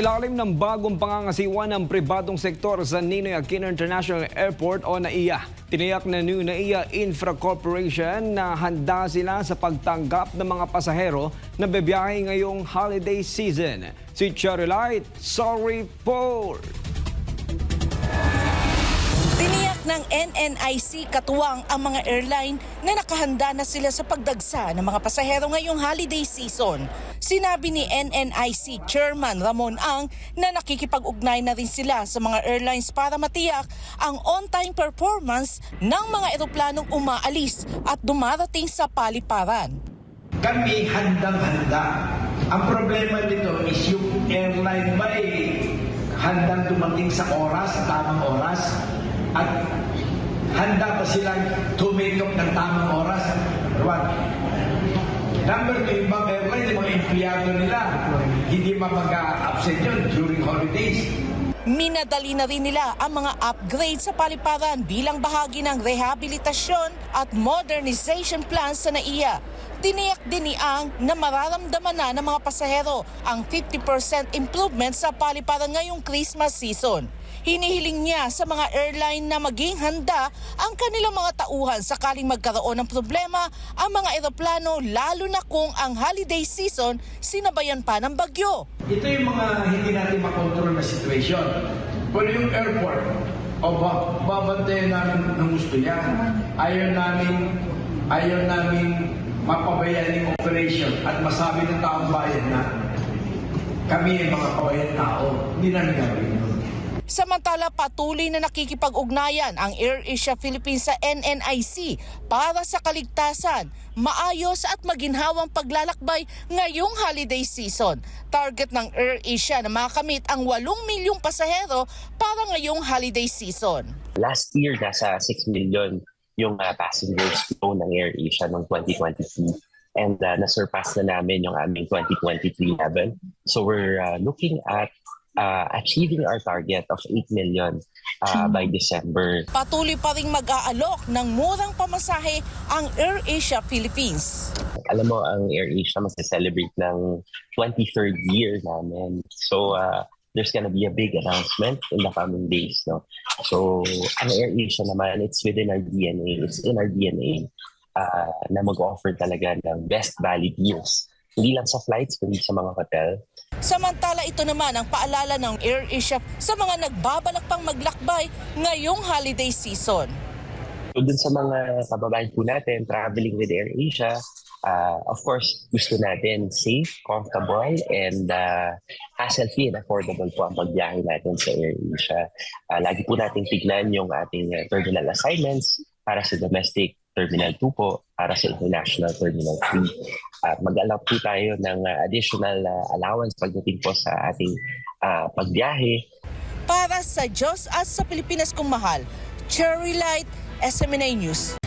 ilalim ng bagong pangangasiwa ng pribadong sektor sa Ninoy Aquino International Airport o NAIA. Tiniyak na New NAIA Infra Corporation na handa sila sa pagtanggap ng mga pasahero na bebiyahe ngayong holiday season. Si Cherry Light, sorry Paul! Tiniyak ng NNIC katuwang ang mga airline na nakahanda na sila sa pagdagsa ng mga pasahero ngayong holiday season. Sinabi ni NNIC Chairman Ramon Ang na nakikipag-ugnay na rin sila sa mga airlines para matiyak ang on-time performance ng mga eroplanong umaalis at dumarating sa paliparan. Kami handang-handa. Ang problema nito is yung airline ba handang dumating sa oras, sa tamang oras, at handa pa silang tumikop ng tamang oras. Number 2, ibang airline, yung mga empleyado nila, hindi mag-absent yun during holidays. Minadali na rin nila ang mga upgrade sa paliparan bilang bahagi ng rehabilitasyon at modernization plans sa NAIA. Tiniyak din ni Ang na mararamdaman na ng mga pasahero ang 50% improvement sa paliparan ngayong Christmas season. Hinihiling niya sa mga airline na maging handa ang kanilang mga tauhan sakaling magkaroon ng problema ang mga eroplano lalo na kung ang holiday season sinabayan pa ng bagyo. Ito yung mga hindi natin makontrol na situation. Pero yung airport, babantayan namin ng gusto yan. Ayaw namin mapabayaan yung operation at masabi ng taong bayan na kami yung mga kabayan tao. Hindi namin gawin yun. Samantala, patuloy na nakikipag-ugnayan ang AirAsia Philippines sa NNIC para sa kaligtasan, maayos at maginhawang paglalakbay ngayong holiday season. Target ng AirAsia na makamit ang 8 milyong pasahero para ngayong holiday season. Last year, nasa 6 million yung passengers flow ng AirAsia noong 2023. And na-surpass na namin yung aming 2023 level. So we're looking at achieving our target of 8 million by December. Patuloy pa rin mag-aalok ng murang pamasahe ang AirAsia Philippines. Alam mo, ang AirAsia mag-celebrate ng 23rd year namin. So there's gonna be a big announcement in the coming days. No? So ang AirAsia naman, it's within our DNA. It's in our DNA na mag-offer talaga ng best value deals. Hindi lang sa flights, kundi sa mga hotel. Samantala, ito naman ang paalala ng AirAsia sa mga nagbabalak pang maglakbay ngayong holiday season. So dun sa mga kababayan po natin, traveling with AirAsia, of course, gusto natin safe, comfortable, and hassle-free and affordable po ang pagbiyahe natin sa AirAsia. Lagi po natin tignan yung ating terminal assignments para sa domestic Terminal 2 po, para sa International Terminal 3. Mag-allow po tayo ng additional allowance pagdating po sa ating pagbiyahe. Para sa Diyos at sa Pilipinas kong mahal, Cherry Light, SMNA News.